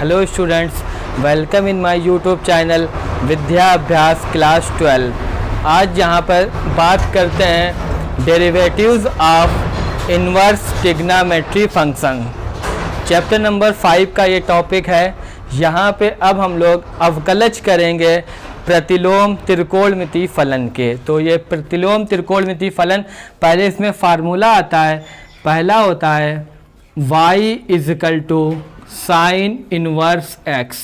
Hello students, welcome in my YouTube channel Vidya Abhyas class 12। आज यहाँ पर बात करते हैं derivatives of inverse trigonometry function. Chapter number 5 का ये टॉपिक है। यहाँ पे अब हम लोग अवकलज करेंगे प्रतिलोम त्रिकोणमितीय फलन के। तो ये प्रतिलोम त्रिकोणमितीय फलन, पहले इसमें फार्मूला आता है। पहला होता है y is equal to sine inverse x,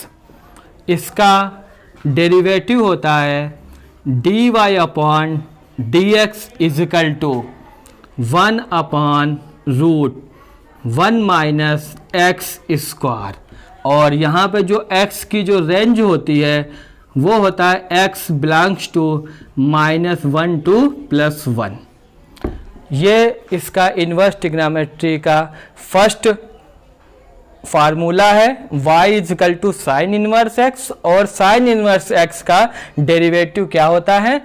इसका डेरिवेटिव होता है dy upon dx is equal to 1 upon root 1 minus x square. और यहाँ पे जो x की जो रेंज होती है वो होता है x बिलोंग्स टू -1 to +1। ये इसका इन्वर्स ट्रिग्नोमेट्री का फर्स्ट फार्मूला है। y is equal to sine inverse x, और साइन इनवर्स x का डेरिवेटिव क्या होता है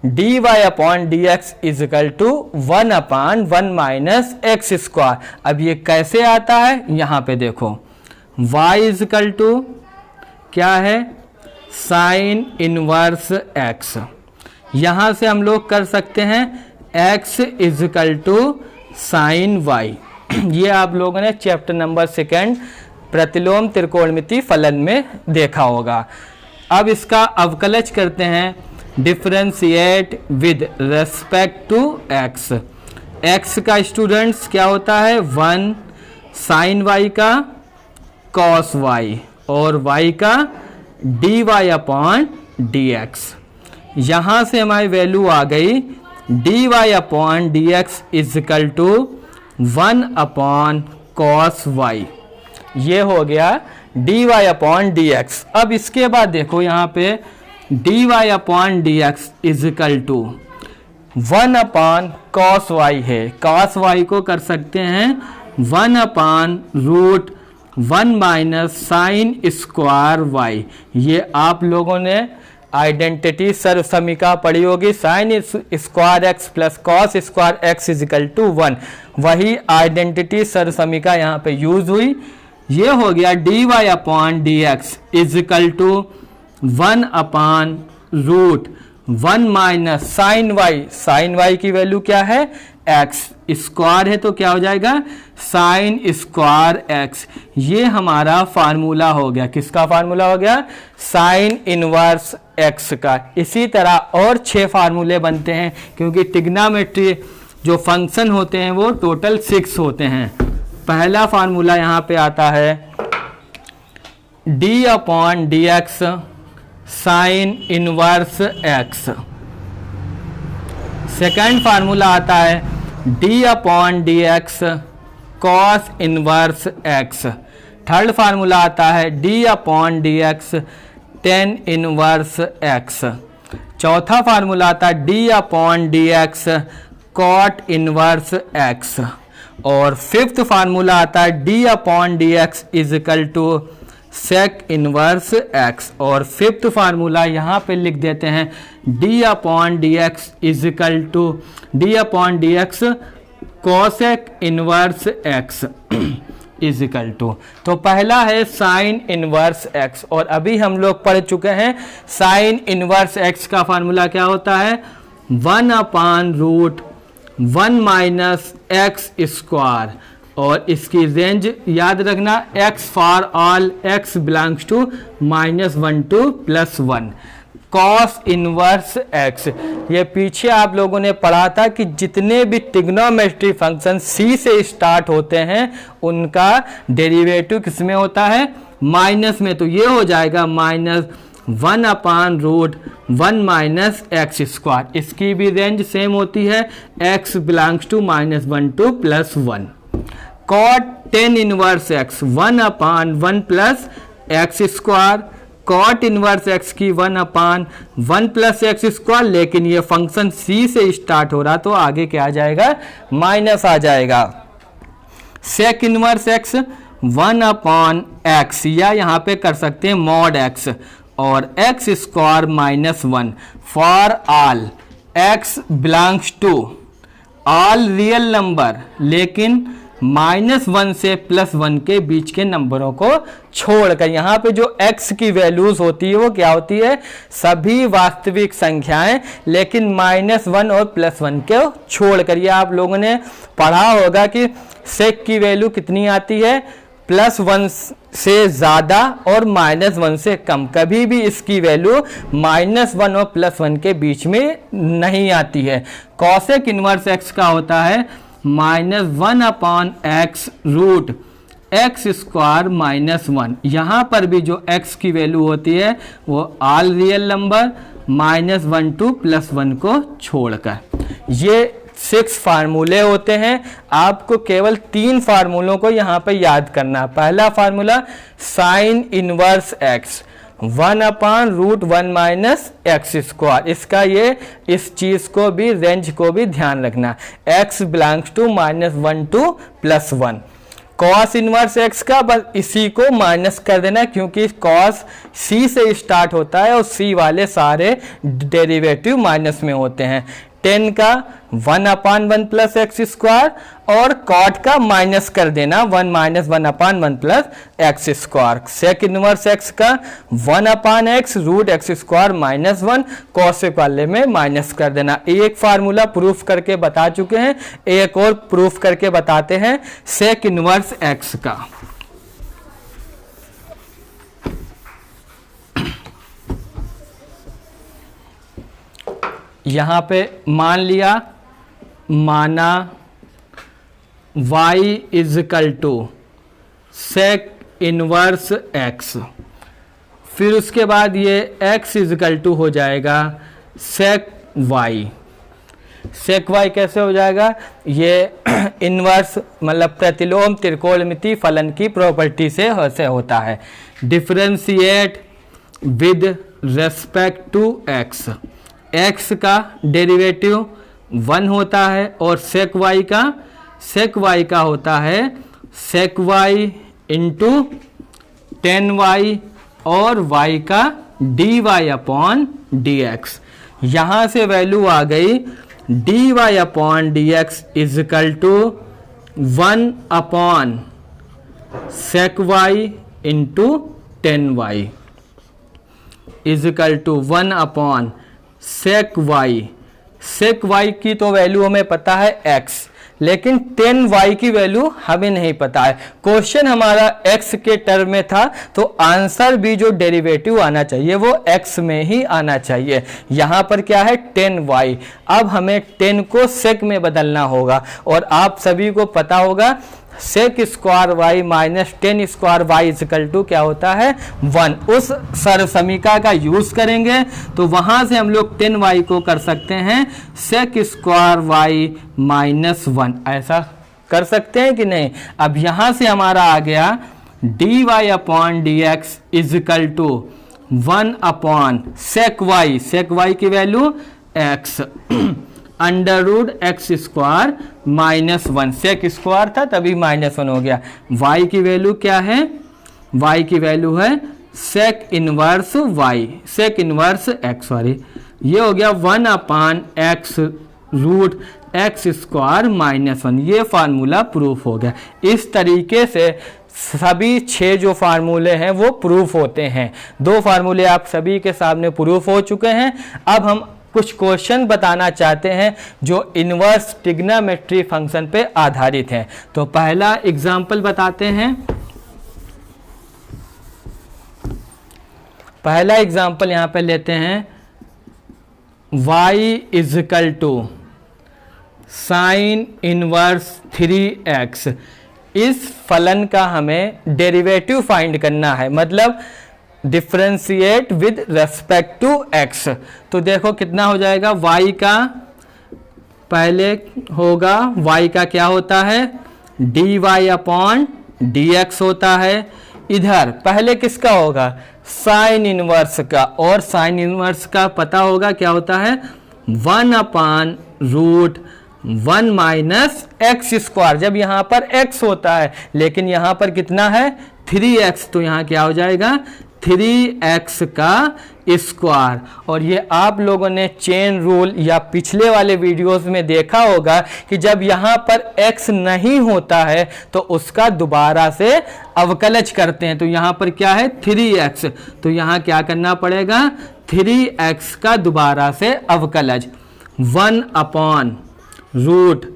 dy upon dx is equal to 1 upon 1 minus x square. अब ये कैसे आता है, यहाँ पे देखो y इजकल टू क्या है साइन इनवर्स x। यहाँ से हम लोग कर सकते हैं x is equal to sine y। ये आप लोगों ने चैप्टर नंबर 2 प्रतिलोम त्रिकोणमितीय फलन में देखा होगा। अब इसका अवकलज करते हैं, differentiate with respect to x। x का स्टूडेंट्स क्या होता है 1 साइन y का कॉस y, और y का dy अपॉन dx। यहाँ से हमारी वैल्यू आ गई dy upon dx is equal to 1 upon cos y। ये हो गया dy अपॉन dx। अब इसके बाद देखो यहाँ पे dy upon dx is equal to 1 upon cos y है। कॉस y को कर सकते हैं 1 upon root 1 minus sine square y। ये आप लोगों ने आइडेंटिटी सर्व समीकरण पढ़ी होगी, sine square x plus cos square x equal to 1। वही आइडेंटिटी सर्व समीकरण यहाँ पे यूज हुई। ये हो गया dy upon dx equal to 1 upon root 1 minus sine y। Sine y की वैल्यू क्या है x, स्क्वायर है तो क्या हो जाएगा साइन स्क्वायर x। ये हमारा फार्मूला हो गया। किसका फार्मूला हो गया साइन इनवर्स x का। इसी तरह और 6 फार्मूले बनते हैं, क्योंकि ट्रिग्नोमेट्री जो फंक्शन होते हैं वो टोटल 6 होते हैं। पहला फार्मूला यहाँ पे आता है d upon dx sine inverse x। Second formula आता है d upon dx cos inverse x। Third formula आता है d upon dx tan inverse x। चौथा फार्मूला आता है d upon dx cot inverse x। और फिफ्थ फार्मूला आता है d upon dx is equal to sec inverse x। और fifth formula यहाँ पे लिख देते हैं d upon dx is equal to d upon dx cosec inverse x equal to. तो पहला है साइन इनवर्स x, और अभी हम लोग पढ़ चुके हैं साइन इनवर्स x का फार्मूला क्या होता है 1 upon root 1 minus x square. और इसकी रेंज याद रखना x for all x belongs to -1 to +1। Cos inverse x, ये पीछे आप लोगों ने पढ़ा था कि जितने भी ट्रिग्नोमेट्री फंक्शन c से स्टार्ट होते हैं उनका डेरिवेटिव किस में होता है माइनस में। तो ये हो जाएगा -1 upon root 1 minus x square. इसकी भी रेंज सेम होती है x belongs to -1 to +1। Cot tan inverse x 1 upon 1 plus x square. Cot inverse x की 1 अपॉन 1 प्लस एक्स स्क्वायर, लेकिन ये फंक्शन c से स्टार्ट हो रहा तो आगे क्या आ जाएगा माइनस आ जाएगा। Sec inverse x 1 upon x, या यहाँ पे कर सकते हैं मॉड x, और x square -1 for all x belongs to all real number, लेकिन -1 से +1 के बीच के नंबरों को छोड़कर। यहाँ पे जो x की वैल्यूज होती है वो क्या होती है, सभी वास्तविक संख्याएं, लेकिन -1 और +1 को छोड़कर। ये आप लोगों ने पढ़ा होगा कि sec की वैल्यू कितनी आती है, +1 से ज़्यादा और -1 से कम। कभी भी इसकी वैल्यू -1 और +1 के बीच में नहीं आती है। कॉसेक इनवर्स x का होता है -1/x रूट x² -1। यहाँ पर भी जो x की वैल्यू होती है वो ऑल रियल नंबर -1 to +1 को छोड़कर। ये 6 फार्मूले होते हैं। आपको केवल 3 फार्मूलों को यहाँ पे याद करना। पहला formula sign inverse x 1/√1 - x²। इसका ये इस चीज़ को भी, रेंज को भी ध्यान रखना। x belongs to -1 to +1। Cos inverse x का बस इसी को माइनस कर देना, क्योंकि कॉस c से स्टार्ट होता है और c वाले सारे डेरिवेटिव माइनस में होते हैं। tan का 1/1 + x² और cot का माइनस कर देना 1 - 1/1 + x²। सेक इनवर्स x का 1/x रूट x² -1, कॉसेक वाले में माइनस कर देना। एक फार्मूला प्रूफ करके बता चुके हैं, एक और प्रूफ करके बताते हैं सेक इनवर्स x का। यहाँ पे मान लिया, माना y = सेक इनवर्स x, फिर उसके बाद ये x = हो जाएगा सेक y। सेक y कैसे हो जाएगा, ये इनवर्स मतलब प्रतिलोम त्रिकोणमिति फलन की प्रॉपर्टी से होता है। Differentiate with respect to x, x का डेरिवेटिव 1 होता है और सेक y का होता है sec y into tan y और y का dy/dx। यहाँ से वैल्यू आ गई dy/dx = 1 sec y into tan y = 1 sec y। Sec y की तो वैल्यू हमें पता है x, लेकिन tan y की वैल्यू हमें नहीं पता है। क्वेश्चन हमारा x के टर्म में था, तो आंसर भी जो डेरिवेटिव आना चाहिए वो x में ही आना चाहिए। यहाँ पर क्या है tan y। अब हमें tan को सेक में बदलना होगा, और आप सभी को पता होगा sec square y minus tan square y = क्या होता है 1। उस सर्व समीकरण का यूज करेंगे तो वहां से हम लोग tan y को कर सकते हैं सेक स्क्वायर y -1। ऐसा कर सकते हैं कि नहीं। अब यहां से हमारा आ गया dy/dx = 1 sec y। Sec y की value x √x² -1। Sec square था तभी -1 हो गया। y की वैल्यू क्या है, y की वैल्यू है sec inverse y, sec inverse x, sorry, ये हो गया 1/x रूट x² -1। ये फार्मूला प्रूफ हो गया। इस तरीके से सभी 6 जो फार्मूले हैं वो प्रूफ होते हैं। 2 फार्मूले आप सभी के सामने प्रूफ हो चुके हैं। अब हम कुछ क्वेश्चन बताना चाहते हैं जो इनवर्स ट्रिग्नोमेट्री फंक्शन पे आधारित हैं। तो पहला एग्जाम्पल बताते हैं। पहला एग्जाम्पल यहाँ पे लेते हैं y = साइन इनवर्स 3x। इस फलन का हमें डेरिवेटिव फाइंड करना है, मतलब differentiate with respect to x। तो देखो कितना हो जाएगा, y का पहले होगा, y का क्या होता है dy/dx होता है। इधर पहले किसका होगा साइन इनवर्स का, और साइन इनवर्स का पता होगा क्या होता है 1/√1 - x²। जब यहाँ पर x होता है, लेकिन यहाँ पर कितना है 3x, तो यहाँ क्या हो जाएगा 3x का स्क्वायर। और ये आप लोगों ने चेन रूल या पिछले वाले वीडियोस में देखा होगा कि जब यहाँ पर x नहीं होता है तो उसका दोबारा से अवकलज करते हैं। तो यहाँ पर क्या है 3x, तो यहाँ क्या करना पड़ेगा 3x का दोबारा से अवकलज 1 upon root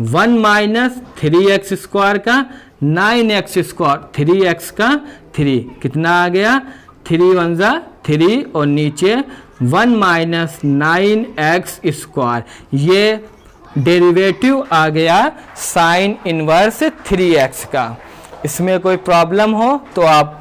1 minus 3x square का 9x स्क्वायर 3x का 3 कितना आ गया 3 1 जा 3 और नीचे 1 माइनस 9x स्क्वायर, ये डेरिवेटिव आ गया साइन इनवर्स 3x का। इसमें कोई प्रॉब्लम हो तो आप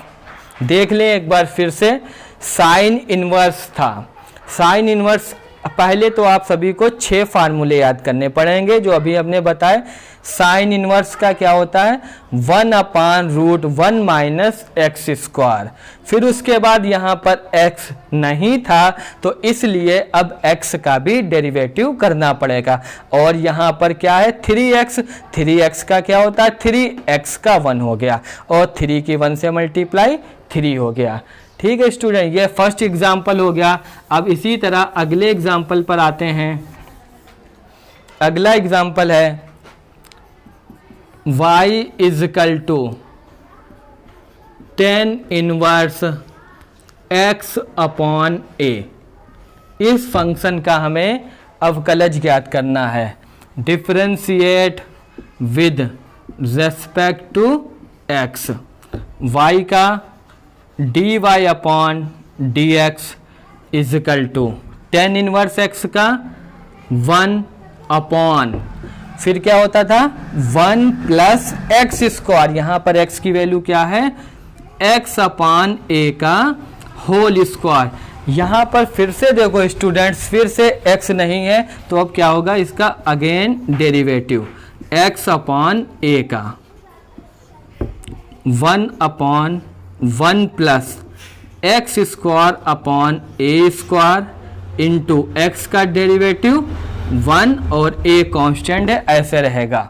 देख लें एक बार फिर से। साइन इनवर्स था, साइन इनवर्स पहले तो आप सभी को 6 फार्मूले याद करने पड़ेंगे जो अभी हमने बताए। साइन इनवर्स का क्या होता है 1 upon root 1 minus x square. फिर उसके बाद यहाँ पर x नहीं था तो इसलिए अब x का भी डेरिवेटिव करना पड़ेगा। और यहाँ पर क्या है 3x, 3x का क्या होता है 3x का 1 हो गया और 3 की 1 से मल्टीप्लाई 3 हो गया। ठीक है स्टूडेंट, ये फर्स्ट एग्जाम्पल हो गया। अब इसी तरह अगले एग्जाम्पल पर आते हैं। अगला एग्जाम्पल है y is equal to 10 inverse x upon a। इस फंक्शन का हमें अवकलज ज्ञात करना है। Differentiate with respect to x। y का dy upon dx is equal to 10 inverse x का 1 अपॉन, फिर क्या होता था 1 प्लस एक्स स्क्वायर। यहाँ पर x की वैल्यू क्या है x अपॉन a का होल स्क्वायर। यहाँ पर फिर से देखो स्टूडेंट्स, फिर से x नहीं है तो अब क्या होगा इसका again derivative x upon a का 1 upon 1 plus x square upon a square into x का डेरिवेटिव 1 और a कांस्टेंट है, ऐसे रहेगा।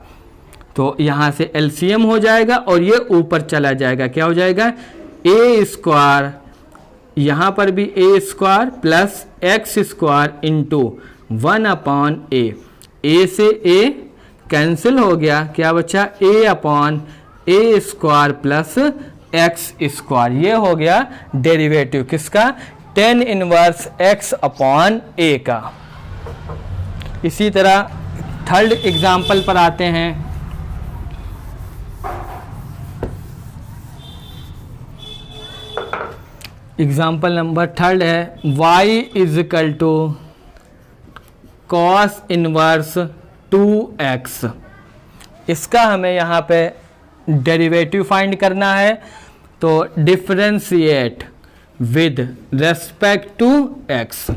तो यहाँ से एलसीएम हो जाएगा और ये ऊपर चला जाएगा, क्या हो जाएगा a स्क्वायर, यहाँ पर भी a square plus x square into 1 upon a से a कैंसिल हो गया, क्या बचा a upon a square plus x square. ये हो गया डेरिवेटिव किसका 10 इनवर्स x अपॉन a का। इसी तरह थर्ड एग्जाम्पल पर आते हैं। एग्जाम्पल नंबर थर्ड है y is equal to cos inverse 2x। इसका हमें यहाँ पे डेरिवेटिव फाइंड करना है। तो differentiate with respect to x,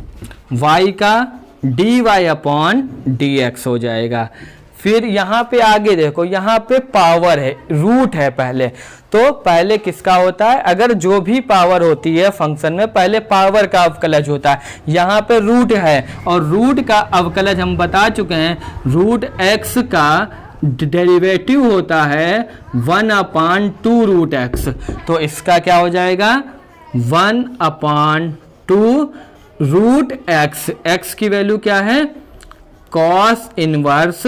y का dy अपॉन dx हो जाएगा। फिर यहाँ पे आगे देखो, यहाँ पे पावर है, रूट है पहले। तो पहले किसका होता है, अगर जो भी पावर होती है फंक्शन में पहले पावर का अवकलज होता है। यहाँ पे रूट है और रूट का अवकलज हम बता चुके हैं, रूट x का डेरिवेटिव होता है 1 अपान 2 रूट एक्स। तो इसका क्या हो जाएगा 1 अपान 2 रूट एक्स। एक्स की वैल्यू क्या है कॉस इनवर्स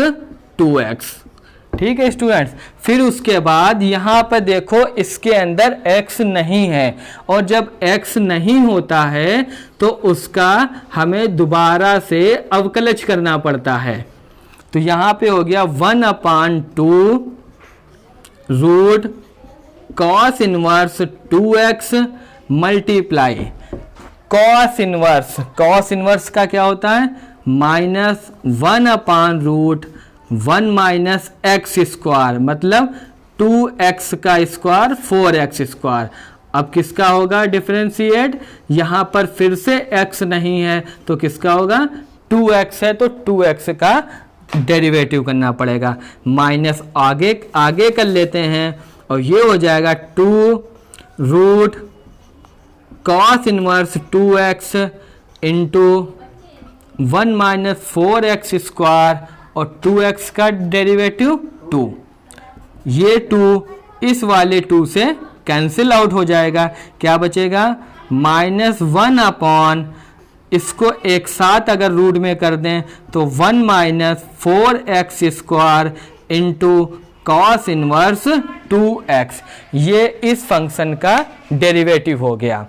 2x। ठीक है स्टूडेंट्स, फिर उसके बाद यहाँ पर देखो इसके अंदर x नहीं है और जब x नहीं होता है तो उसका हमें दोबारा से अवकलज करना पड़ता है। तो यहाँ पे हो गया 1 upon 2 root cos inverse 2x multiply cos inverse का क्या होता है minus 1 upon root 1 minus x square, मतलब 2x का स्क्वायर 4x स्क्वायर। अब किसका होगा डिफरेंशिएट, यहाँ पर फिर से x नहीं है तो किसका होगा 2x है तो 2x का डेरिवेटिव करना पड़ेगा। माइनस आगे कर लेते हैं और ये हो जाएगा 2 root cos inverse 2x into 1 minus 4x square और 2x का डेरिवेटिव 2। ये 2 इस वाले 2 से कैंसिल आउट हो जाएगा, क्या बचेगा -1 अपॉन, इसको एक साथ अगर रूट में कर दें तो 1 - 4x² into cos inverse 2x, ये इस फंक्शन का डेरिवेटिव हो गया।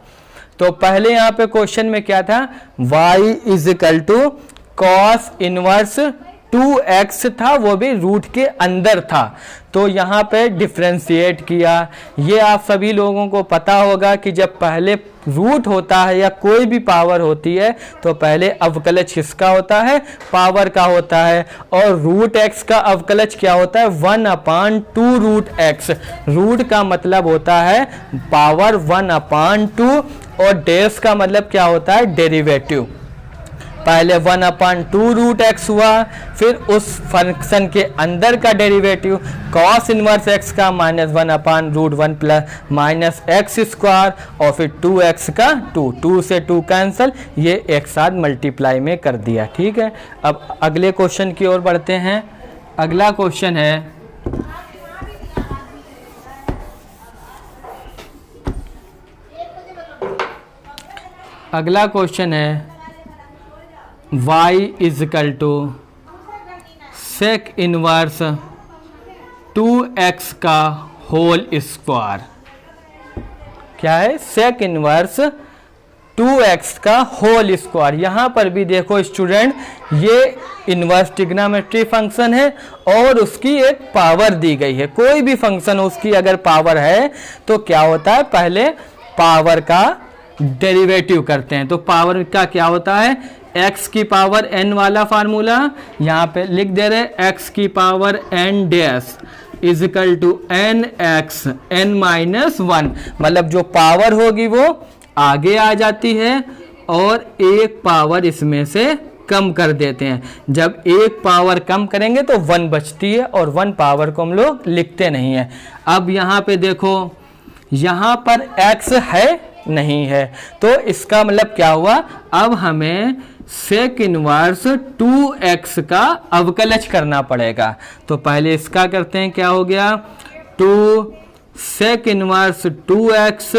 तो पहले यहाँ पे क्वेश्चन में क्या था, y = कॉस इनवर्स 2x था, वो भी रूट के अंदर था। तो यहाँ पे डिफ्रेंशिएट किया। ये आप सभी लोगों को पता होगा कि जब पहले रूट होता है या कोई भी पावर होती है तो पहले अवकलज किसका होता है, पावर का होता है। और रूट x का अवकलज क्या होता है, 1/2 रूट x। रूट का मतलब होता है पावर 1/2 और डेस का मतलब क्या होता है, डेरिवेटिव। पहले 1/2 रूट x हुआ, फिर उस फंक्शन के अंदर का डेरिवेटिव कॉस इनवर्स x का -1/√1 प्लस -x² और फिर 2x का 2 से 2 कैंसिल, ये एक साथ मल्टीप्लाई में कर दिया। ठीक है, अब अगले क्वेश्चन की ओर बढ़ते हैं। अगला क्वेश्चन है y = सेक इनवर्स 2x का होल स्क्वायर। क्या है, सेक इनवर्स 2x का होल स्क्वायर। यहाँ पर भी देखो स्टूडेंट, ये इनवर्स ट्रिग्नोमेट्री फंक्शन है और उसकी एक पावर दी गई है। कोई भी फंक्शन उसकी अगर पावर है तो क्या होता है, पहले पावर का डेरिवेटिव करते हैं। तो पावर का क्या होता है, x की पावर n वाला फार्मूला यहाँ पे लिख दे रहे, x की power n dash = nx n-1, मतलब जो पावर होगी वो आगे आ जाती है और एक पावर इसमें से कम कर देते हैं। जब एक पावर कम करेंगे तो 1 बचती है और 1 पावर को हम लोग लिखते नहीं है। अब यहाँ पे देखो, यहाँ पर x है नहीं है, तो इसका मतलब क्या हुआ, अब हमें सेक इनवर्स 2x का अवकलज करना पड़ेगा। तो पहले इसका करते हैं, क्या हो गया, 2 sec inverse 2x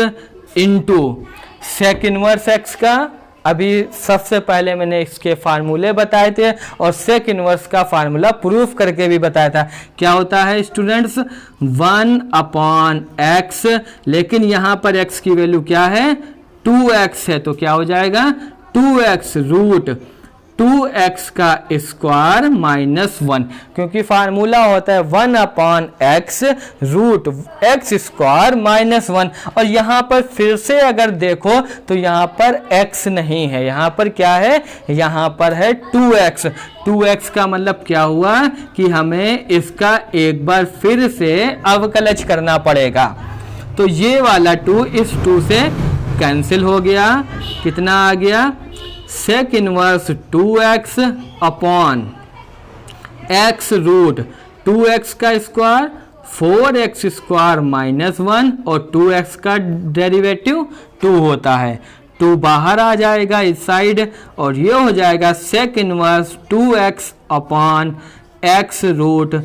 into sec inverse x का, अभी सबसे पहले मैंने इसके फार्मूले बताए थे और सेक इनवर्स का फार्मूला प्रूफ करके भी बताया था। क्या होता है स्टूडेंट्स, 1/x, लेकिन यहाँ पर x की वैल्यू क्या है, 2x है, तो क्या हो जाएगा 2x रूट 2x का स्क्वायर -1, क्योंकि फार्मूला होता है 1/x रूट x स्क्वायर -1। और यहाँ पर फिर से अगर देखो तो यहाँ पर x नहीं है, यहाँ पर क्या है, यहाँ पर है 2x। 2x का मतलब क्या हुआ कि हमें इसका एक बार फिर से अवकलज करना पड़ेगा। तो ये वाला 2 इस 2 से कैंसिल हो गया। कितना आ गया, sec inverse 2x upon x root 2x का स्क्वायर 4x² -1 और 2x का डेरिवेटिव 2 होता है। 2 बाहर आ जाएगा इस साइड और ये हो जाएगा sec inverse 2x upon x root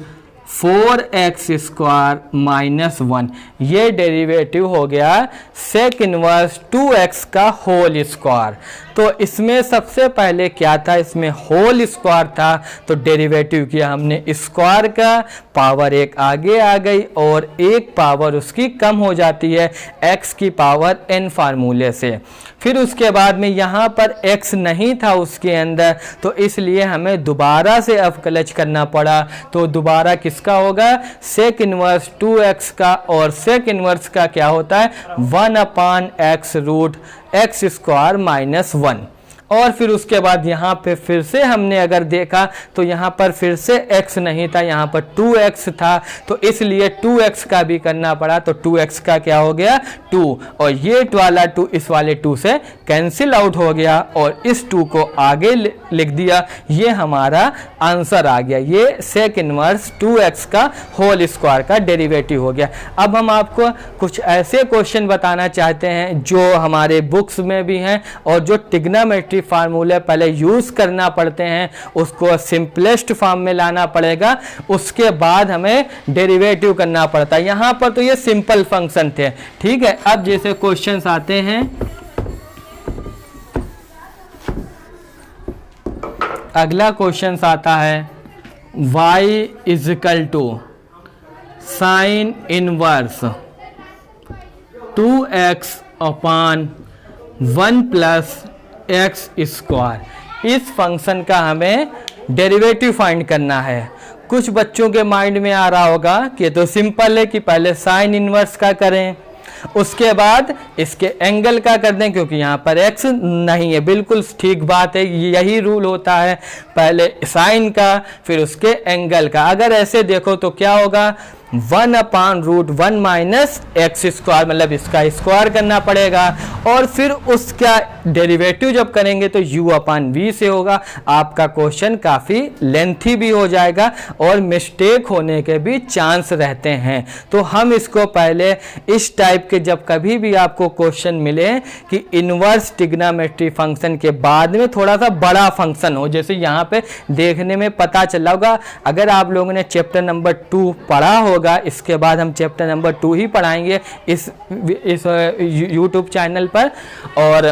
4x² -1। ये डेरिवेटिव हो गया सेक इनवर्स 2x का होल स्क्वायर। तो इसमें सबसे पहले क्या था, इसमें होल स्क्वायर था, तो डेरिवेटिव किया हमने स्क्वायर का, पावर एक आगे आ गई और एक पावर उसकी कम हो जाती है x की पावर n फार्मूले से। फिर उसके बाद में यहाँ पर x नहीं था उसके अंदर, तो इसलिए हमें दोबारा से अवकलज करना पड़ा। तो दोबारा किसका होगा, सेक इनवर्स 2x का, और सेक इनवर्स का क्या होता है 1/x रूट x² -1। और फिर उसके बाद यहाँ पे फिर से हमने अगर देखा तो यहाँ पर फिर से x नहीं था, यहाँ पर 2x था, तो इसलिए 2x का भी करना पड़ा। तो 2x का क्या हो गया 2, और ये वाला 2 इस वाले 2 से कैंसिल आउट हो गया और इस 2 को आगे लिख दिया। ये हमारा आंसर आ गया, ये सेक इनवर्स 2x का होल स्क्वायर का डेरिवेटिव हो गया। अब हम आपको कुछ ऐसे क्वेश्चन बताना चाहते हैं जो हमारे बुक्स में भी हैं और जो ट्रिग्नोमेट्री फार्मूले पहले यूज करना पड़ते हैं, उसको सिंपलेस्ट फॉर्म में लाना पड़ेगा, उसके बाद हमें डेरिवेटिव करना पड़ता है। यहाँ पर तो ये सिंपल फंक्शन थे, ठीक है। अब जैसे क्वेश्चंस आते हैं, अगला क्वेश्चन आता है y equal to sine inverse 2x upon 1 plus x square. इस फंक्शन का हमें डेरिवेटिव फाइंड करना है। कुछ बच्चों के माइंड में आ रहा होगा कि तो सिंपल है कि पहले साइन इनवर्स का करें, उसके बाद इसके एंगल का कर दें, क्योंकि यहाँ पर x नहीं है। बिल्कुल ठीक बात है, यही रूल होता है, पहले साइन का फिर उसके एंगल का। अगर ऐसे देखो तो क्या होगा, 1/√1 माइनस एक्स स्क्वायर, मतलब इसका स्क्वायर करना पड़ेगा और फिर उसका डेरिवेटिव जब करेंगे तो u/v से होगा। आपका क्वेश्चन काफ़ी लेंथी भी हो जाएगा और मिस्टेक होने के भी चांस रहते हैं। तो हम इसको पहले इस टाइप के, जब कभी भी आपको क्वेश्चन मिले कि इनवर्स ट्रिग्नोमेट्री फंक्शन के बाद में थोड़ा सा बड़ा फंक्शन हो, जैसे यहाँ पे देखने में पता चला होगा, अगर आप लोगों ने चैप्टर नंबर 2 पढ़ा हो, इसके बाद हम चैप्टर नंबर 2 ही पढ़ाएंगे इस YouTube चैनल पर। और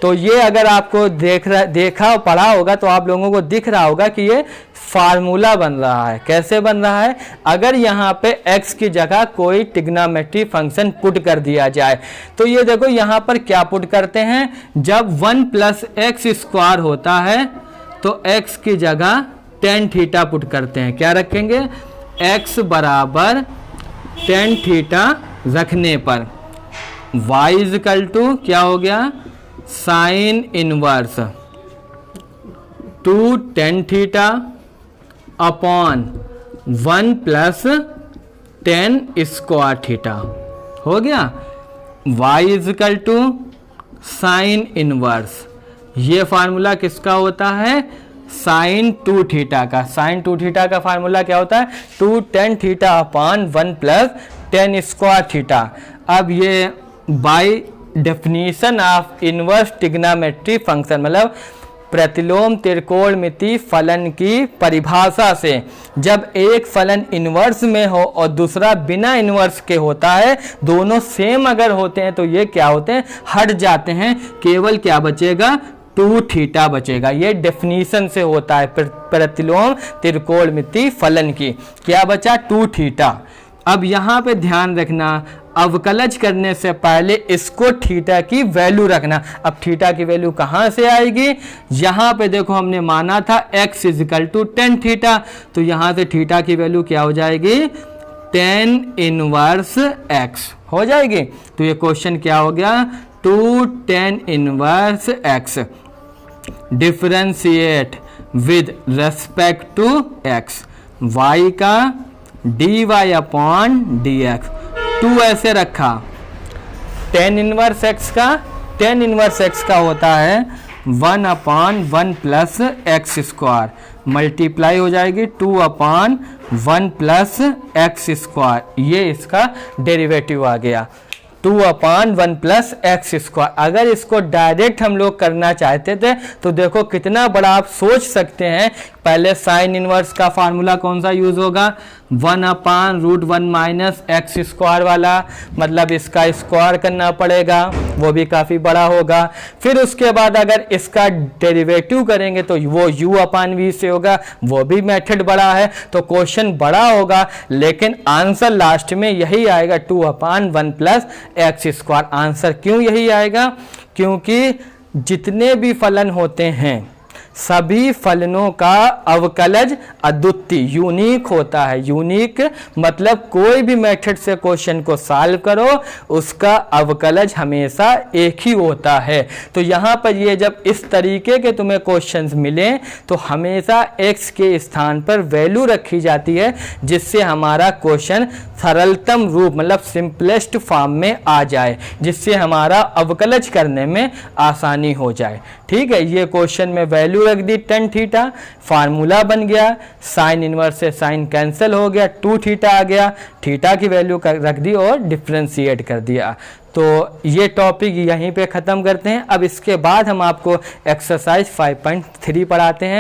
तो ये अगर आपको देखा और पढ़ा होगा तो आप लोगों को दिख रहा होगा कि ये फार्मूला बन रहा है। कैसे बन रहा है, अगर यहाँ पे x की जगह कोई ट्रिग्नोमेट्री फंक्शन पुट कर दिया जाए तो ये देखो यहाँ पर क्या पुट करते हैं, जब 1 प्लस एक्स स्क्वायर होता है तो x की जगह tan थीटा पुट करते हैं। क्या रखेंगे, x बराबर tan थीटा रखने पर y इजकल टू क्या हो गया, sine inverse 2 tan theta upon 1 plus tan square theta हो गया। y is equal to sine inverse, ये फार्मूला किसका होता है, साइन 2 थीटा का। साइन 2 थीटा का फार्मूला क्या होता है, 2 tan theta upon 1 plus tan square theta. अब ये by definition of inverse trigonometry function, मतलब प्रतिलोम त्रिकोणमिति फलन की परिभाषा से, जब एक फलन इनवर्स में हो और दूसरा बिना इनवर्स के होता है, दोनों सेम अगर होते हैं तो ये क्या होते हैं, हट जाते हैं, केवल क्या बचेगा, 2 थीटा बचेगा। ये डेफिनेशन से होता है प्रतिलोम त्रिकोणमिति फलन की। क्या बचा, 2 थीटा। अब यहाँ पे ध्यान रखना, अवकलज करने से पहले इसको थीटा की वैल्यू रखना। अब थीटा की वैल्यू कहाँ से आएगी, यहाँ पे देखो हमने माना था x equal to tan theta, तो यहाँ से थीटा की वैल्यू क्या हो जाएगी, tan इनवर्स x हो जाएगी। तो ये क्वेश्चन क्या हो गया, 2 tan inverse x differentiate with respect to x, y का dy अपॉन dx। 2 ऐसे रखा, tan इनवर्स x का, tan इनवर्स x का होता है 1/1 प्लस एक्स स्क्वायर, मल्टीप्लाई हो जाएगी 2/1 प्लस एक्स स्क्वायर। ये इसका डेरिवेटिव आ गया, 2/1 प्लस एक्स स्क्वायर। अगर इसको डायरेक्ट हम लोग करना चाहते थे तो देखो कितना बड़ा आप सोच सकते हैं। पहले साइन इनवर्स का फार्मूला कौन सा यूज होगा, 1/√1 माइनस एक्स स्क्वायर वाला, मतलब इसका स्क्वायर करना पड़ेगा, वो भी काफ़ी बड़ा होगा। फिर उसके बाद अगर इसका डेरिवेटिव करेंगे तो वो u/v से होगा, वो भी मेथड बड़ा है, तो क्वेश्चन बड़ा होगा, लेकिन आंसर लास्ट में यही आएगा, 2/1 प्लस एक्स स्क्वायर। आंसर क्यों यही आएगा, क्योंकि जितने भी फलन होते हैं सभी फलनों का अवकलज अद्वितीय यूनिक होता है। यूनिक मतलब कोई भी मेथड से क्वेश्चन को सॉल्व करो उसका अवकलज हमेशा एक ही होता है। तो यहाँ पर ये जब इस तरीके के तुम्हें क्वेश्चंस मिले तो हमेशा x के स्थान पर वैल्यू रखी जाती है, जिससे हमारा क्वेश्चन सरलतम रूप मतलब सिंपलेस्ट फॉर्म में आ जाए, जिससे हमारा अवकलज करने में आसानी हो जाए। ठीक है, ये क्वेश्चन में वैल्यू रख दी tan थीटा, फार्मूला बन गया, साइन इनवर्स से साइन कैंसिल हो गया, 2 थीटा आ गया, थीटा की वैल्यू रख दी और डिफ्रेंशिएट कर दिया। तो ये टॉपिक यहीं पे ख़त्म करते हैं। अब इसके बाद हम आपको एक्सरसाइज 5.3 पढ़ाते हैं।